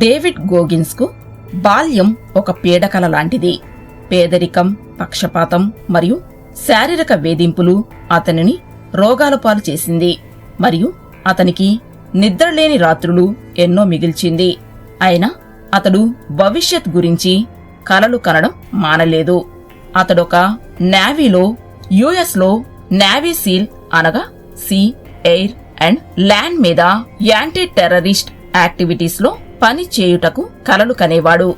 David గోగిన్స్ కు బాల్యం ఒక పీడకల లాంటిది. పేదరికం, పక్షపాతం మరియు శారీరక వేధింపులు అతనిని రోగాల పాలు చేసింది మరియు అతనికి నిద్రలేని రాత్రులు ఎన్నో మిగిల్చింది. అయినా అతడు భవిష్యత్ గురించి కలలు కనడం మానలేదు. అతడొక నేవీలో యుఎస్లో నేవీ సీల్ అనగా సీ, ఎయిర్ అండ్ ల్యాండ్ మీద యాంటీ టెర్రరిస్ట్ యాక్టివిటీస్ లో పని చేయుటకు కలలు కనేవాడు.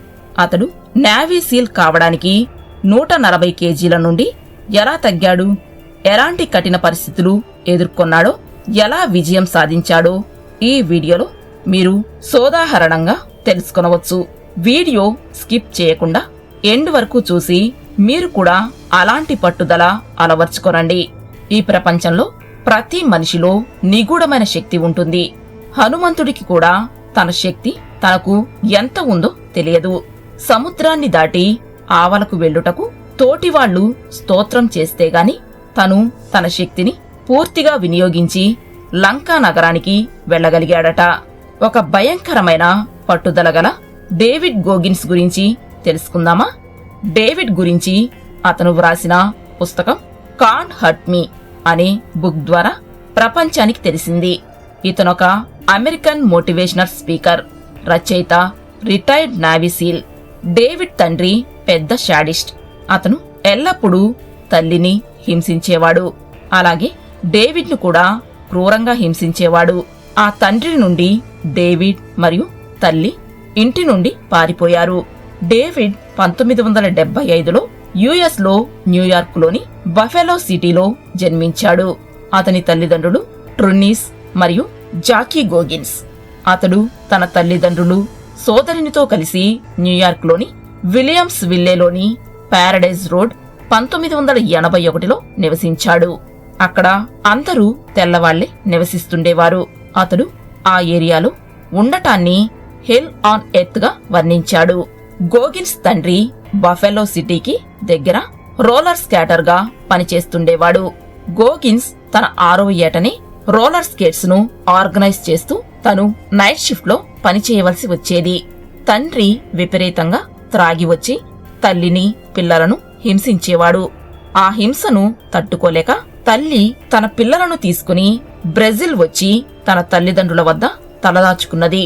అతడు నేవీ సీల్ కావడానికి 140 కేజీల నుండి ఎలా తగ్గాడు, ఎలాంటి కఠిన పరిస్థితులు ఎదుర్కొన్నాడో, ఎలా విజయం సాధించాడో ఈ వీడియోలో మీరు సోదాహరణంగా తెలుసుకొనవచ్చు. వీడియో స్కిప్ చేయకుండా ఎండ్ వరకు చూసి మీరు కూడా అలాంటి పట్టుదల అలవర్చుకోనండి. ఈ ప్రపంచంలో ప్రతి మనిషిలో నిగూఢమైన శక్తి ఉంటుంది. హనుమంతుడికి కూడా తన శక్తి తనకు ఎంత ఉందో తెలియదు. సముద్రాన్ని దాటి ఆవలకు వెళ్ళుటకు తోటివాళ్లు స్తోత్రం చేస్తే గాని తను తన శక్తిని పూర్తిగా వినియోగించి లంకా నగరానికి వెళ్లగలిగాడట. ఒక భయంకరమైన పట్టుదల గల డేవిడ్ గోగిన్స్ గురించి తెలుసుకుందామా? డేవిడ్ గురించి అతను వ్రాసిన పుస్తకం కాంట్ హర్ట్ మీ అనే బుక్ ద్వారా ప్రపంచానికి తెలిసింది. ఇతనొక అమెరికన్ మోటివేషనల్ స్పీకర్, రచయిత, రిటైర్డ్ నేవీ సీల్. డేవిడ్ తండ్రి పెద్ద శాడిస్ట్. అతను ఎల్లప్పుడూ తల్లిని హింసించేవాడు. అలాగే డేవిడ్ ను కూడా క్రూరంగా హింసించేవాడు. ఆ తండ్రి నుండి డేవిడ్ మరియు తల్లి ఇంటి నుండి పారిపోయారు. డేవిడ్ 1975లో యుఎస్ లో న్యూయార్క్ లోని బఫెలో సిటీలో జన్మించాడు. అతని తల్లిదండ్రులు ట్రున్నీస్ మరియు జాకీ గోగిన్స్. అతడు తన తల్లిదండ్రులు, సోదరునితో కలిసి న్యూయార్క్ లోని విలియమ్స్ విల్లేలోని పారడైజ్ రోడ్ 1981లో నివసించాడు. అక్కడ అందరూ తెల్లవాళ్లే నివసిస్తుండేవారు. అతడు ఆ ఏరియాలో ఉండటాన్ని హెల్ ఆన్ ఎర్త్ గా వర్ణించాడు. గోగిన్స్ తండ్రి బఫెలో సిటీకి దగ్గర రోలర్ స్కేటర్ గా పనిచేస్తుండేవాడు. గోగిన్స్ తన 6వ ఏటనే రోలర్ స్కేట్స్ ను ఆర్గనైజ్ చేస్తూ తను నైట్ షిఫ్ట్ లో పనిచేయవలసి వచ్చేది. తండ్రి విపరీతంగా త్రాగి వచ్చి తల్లిని, పిల్లలను హింసించేవాడు. ఆ హింసను తట్టుకోలేక తల్లి తన పిల్లలను తీసుకుని బ్రెజిల్ వచ్చి తన తల్లిదండ్రుల వద్ద తలదాచుకున్నది.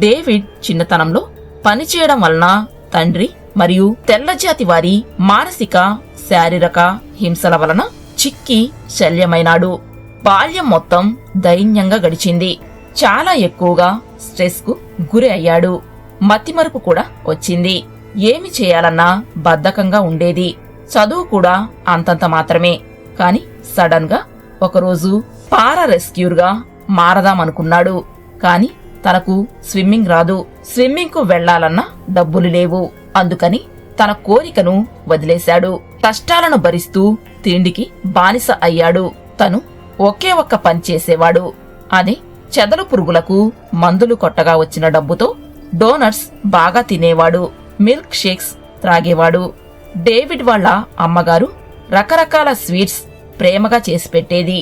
డేవిడ్ చిన్నతనంలో పనిచేయడం వలన తండ్రి మరియు తెల్లజాతి వారి మానసిక, శారీరక హింసల వలన చిక్కి శల్యమైనాడు. బాల్యం మొత్తం దైన్యంగా గడిచింది. చాలా ఎక్కువగా స్ట్రెస్ కు గురి అయ్యాడు. మతిమరుపు కూడా వచ్చింది. ఏమి చేయాలన్నా బద్ధకంగా ఉండేది. చదువు కూడా అంతంత మాత్రమే. కాని సడన్ గా ఒకరోజు పారా రెస్క్యూర్ గా మారదామనుకున్నాడు. కాని తనకు స్విమ్మింగ్ రాదు. స్విమ్మింగ్ కు వెళ్లాలన్నా డబ్బులు లేవు. అందుకని తన కోరికను వదిలేశాడు. కష్టాలను భరిస్తూ తిండికి బానిస అయ్యాడు. తను ఒకే ఒక్క పని చేసేవాడు. అదే చెదలు పురుగులకు మందులు కొట్టగా వచ్చిన డబ్బుతో డోనట్స్ బాగా తినేవాడు. Milk shakes త్రాగేవాడు. డేవిడ్ వాళ్ళ అమ్మగారు రకరకాల స్వీట్స్ ప్రేమగా చేసి పెట్టేది.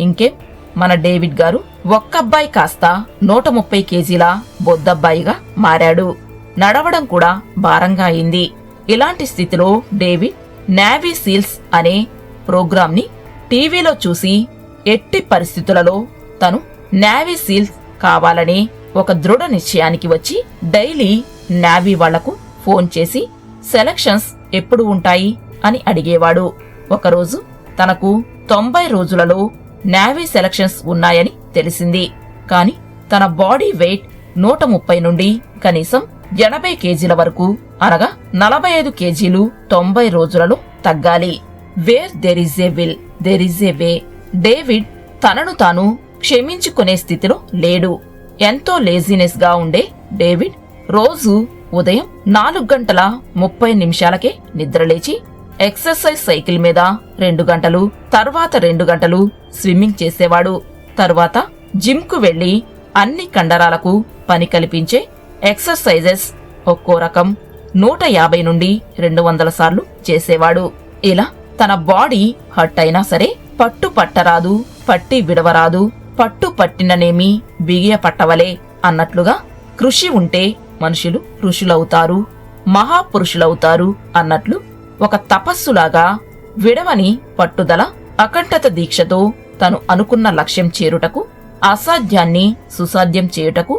ఇంకేం, మన డేవిడ్ గారు ఒక్కబ్బాయి కాస్త 130 కేజీల బొద్దబ్బాయిగా మారాడు. నడవడం కూడా భారంగా అయింది. ఇలాంటి స్థితిలో డేవిడ్ నేవీ సీల్స్ అనే ప్రోగ్రామ్ ని టీవీలో చూసి ఎట్టి పరిస్థితులలో తను నేవీ సీల్స్ కావాలని ఒక దృఢ నిశ్చయానికి వచ్చి డైలీ నేవీ వాళ్లకు ఫోన్ చేసి సెలక్షన్స్ ఎప్పుడు ఉంటాయి అని అడిగేవాడు. ఒకరోజు తనకు 90 రోజులలో నేవీ సెలక్షన్స్ ఉన్నాయని తెలిసింది. కాని తన బాడీ వెయిట్ 130 నుండి కనీసం 80 కేజీల వరకు, అనగా 45 కేజీలు 90 రోజులలో తగ్గాలి. Where there is a will there is a way. David తనను తాను క్షమించుకునే స్థితిలో లేడు. ఎంతో లేజినెస్ గా ఉండే డేవిడ్ రోజు ఉదయం 4:30 నిద్రలేచి ఎక్సర్సైజ్ సైకిల్ మీద 2 గంటలు, తర్వాత 2 గంటలు స్విమ్మింగ్ చేసేవాడు. తర్వాత జిమ్ కు వెళ్లి అన్ని కండరాలకు పని కల్పించే ఎక్సర్సైజెస్ ఒక్కో రకం 150 నుండి 200 సార్లు చేసేవాడు. ఇలా తన బాడీ హర్ట్ అయినా సరే పట్టు పట్టరాదు, పట్టి విడవరాదు, పట్టు పట్టిననేమి బిగియ పట్టవలే అన్నట్లుగా కృషి ఉంటే మనుషులు ఋషులవుతారు, మహాపురుషులవుతారు అన్నట్లు ఒక తపస్సులాగా విడవని పట్టుదల, అకంఠత దీక్షతో తను అనుకున్న లక్ష్యం చేరుటకు, అసాధ్యాన్ని సుసాధ్యం చేయుటకు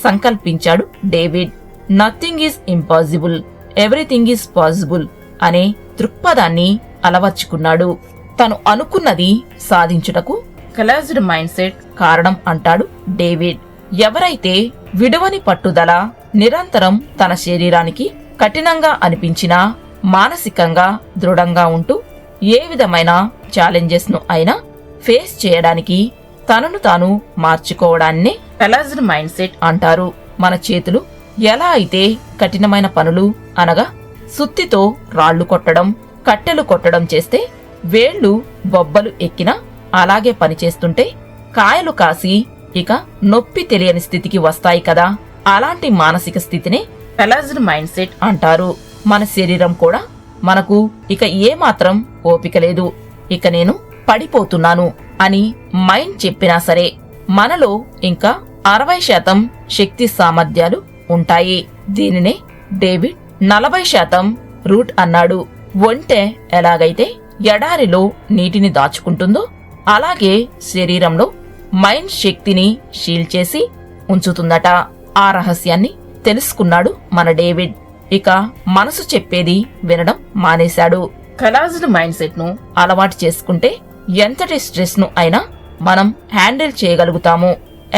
సంకల్పించాడు David. Nothing is impossible, everything is possible అనే దృక్పథాన్ని అలవర్చుకున్నాడు. తను అనుకున్నది సాధించుటకు క్లాజ్డ్ మైండ్ సెట్ కారణం అంటాడు డేవిడ్. ఎవరైతే విడువని పట్టుదల, నిరంతరం తన శరీరానికి కఠినంగా అనిపించినా మానసికంగా దృఢంగా ఉంటూ ఏ విధమైన ఛాలెంజెస్ ను అయినా ఫేస్ చేయడానికి తనను తాను మార్చుకోవడాన్నే క్లాజ్డ్ మైండ్ సెట్ అంటారు. మన చేతులు ఎలా అయితే కఠినమైన పనులు అనగా సుత్తితో రాళ్లు కొట్టడం, కట్టెలు కొట్టడం చేస్తే వేళ్లు బొబ్బలు ఎక్కినా అలాగే పనిచేస్తుంటే కాయలు కాసి ఇక నొప్పి తెలియని స్థితికి వస్తాయి కదా, అలాంటి మానసిక స్థితినే క్లాజ్డ్ మైండ్ సెట్ అంటారు. మన శరీరం కూడా మనకు ఇక ఏమాత్రం ఓపిక లేదు, ఇక నేను పడిపోతున్నాను అని మైండ్ చెప్పినా సరే మనలో ఇంకా 60% శక్తి సామర్థ్యాలు ఉంటాయి. దీనినే డేవిడ్ 40% రూట్ అన్నాడు. ఒంటె ఎలాగైతే ఎడారిలో నీటిని దాచుకుంటుందో అలాగే శరీరంలో మైండ్ శక్తిని షీల్డ్ చేసి ఉంచుతుందట. ఆ రహస్యాన్ని తెలుసుకున్నాడు మన డేవిడ్. ఇక మనసు చెప్పేది వినడం మానేశాడు. క్లాజ్డ్ మైండ్ సెట్ ను అలవాటు చేసుకుంటే ఎంతటి స్ట్రెస్ ను అయినా మనం హ్యాండిల్ చేయగలుగుతాము.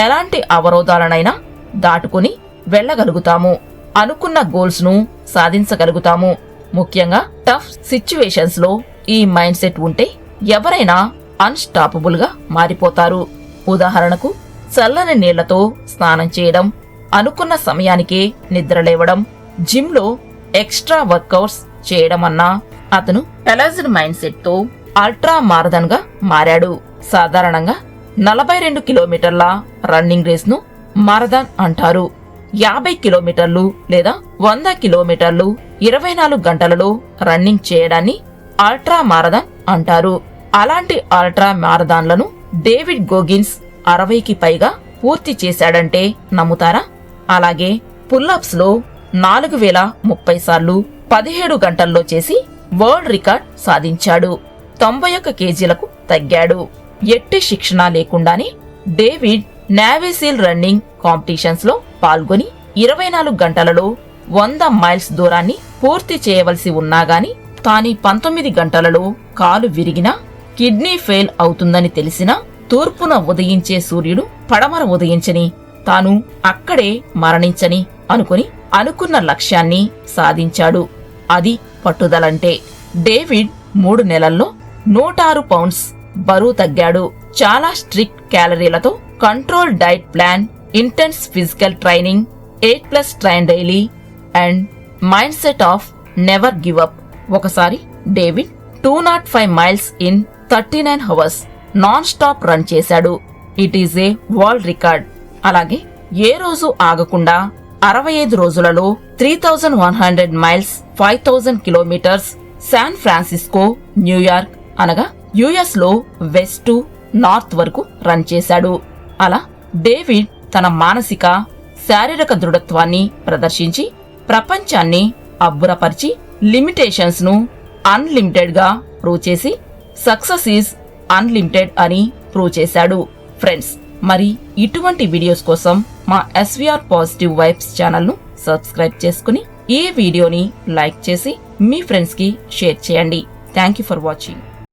ఎలాంటి అవరోధాలనైనా దాటుకుని వెళ్లగలుగుతాము. అనుకున్న గోల్స్ ను సాధించగలుగుతాము. ముఖ్యంగా టఫ్ సిచ్యువేషన్స్ లో ఈ మైండ్ సెట్ ఉంటే ఎవరైనా అన్స్టాపబుల్ గా మారిపోతారు. ఉదాహరణకు చల్లని నీళ్లతో స్నానం చేయడం, అనుకున్న సమయానికే నిద్రలేవడం, జిమ్ లో ఎక్స్ట్రా వర్కౌట్స్ చేయడం అన్నా అతను క్లాజ్డ్ మైండ్ సెట్ తో అల్ట్రా మారథాన్ గా మారాడు. సాధారణంగా 42 కిలోమీటర్ల రన్నింగ్ రేస్ ను మారథాన్ అంటారు. 50 కిలోమీటర్లు లేదా 100 కిలోమీటర్లు 24 గంటలలో రన్నింగ్ చేయడాన్ని అల్ట్రా మారథాన్ అంటారు. అలాంటి అల్ట్రా మారథాన్లను డేవిడ్ గోగిన్స్ 60కి పైగా పూర్తి చేశాడంటే నమ్ముతారా? అలాగే పుల్అప్స్ లో 4030 సార్లు 17 గంటల్లో చేసి వరల్డ్ రికార్డ్ సాధించాడు. 91 కేజీలకు తగ్గాడు. ఎట్టి శిక్షణ లేకుండానే David navy seal running competitions లో పాల్గొని 24 గంటలలో 100 మైల్స్ దూరాన్ని పూర్తి చేయవలసి ఉన్నాగాని తాని 19 గంటలలో కాలు విరిగినా, కిడ్నీ ఫెయిల్ అవుతుందని తెలిసినా తూర్పున ఉదయించే సూర్యుడు పడమర ఉదయించని, తాను అక్కడే మరణించని అనుకుని అనుకున్న లక్ష్యాన్ని సాధించాడు. అది పట్టుదలంటే. డేవిడ్ 3 నెలల్లో 106 పౌండ్స్ బరువు తగ్గాడు. చాలా స్ట్రిక్ట్ క్యాలరీలతో control diet plan, intense physical training, 8+ train daily and mind set of never give up. ఒకసారి David 205 miles in 39 hours non stop run చేశాడు. It is a world record. అలాగే ఏ రోజు ఆగకుండా 65 రోజులలో 3100 మైల్స్ 5000 కిలోమీటర్స్ శాన్ ఫ్రాన్సిస్కో, న్యూయార్క్ York US లో west to north వరకు రన్ చేశాడు. అలా డేవిడ్ తన మానసిక, శారీరక దృఢత్వాన్ని ప్రదర్శించి ప్రపంచాన్ని అబ్బురపరిచి లిమిటేషన్స్ ను అన్లిమిటెడ్ గా ప్రూవ్ చేసి సక్సెస్ ఈజ్ అన్లిమిటెడ్ అని ప్రూవ్ చేశాడు. ఫ్రెండ్స్, మరి ఇటువంటి వీడియోస్ కోసం మా ఎస్వీఆర్ పాజిటివ్ వైబ్స్ ఛానల్ ను సబ్స్క్రైబ్ చేసుకుని ఈ వీడియోని లైక్ చేసి మీ ఫ్రెండ్స్ కి షేర్ చేయండి. Thank you for watching.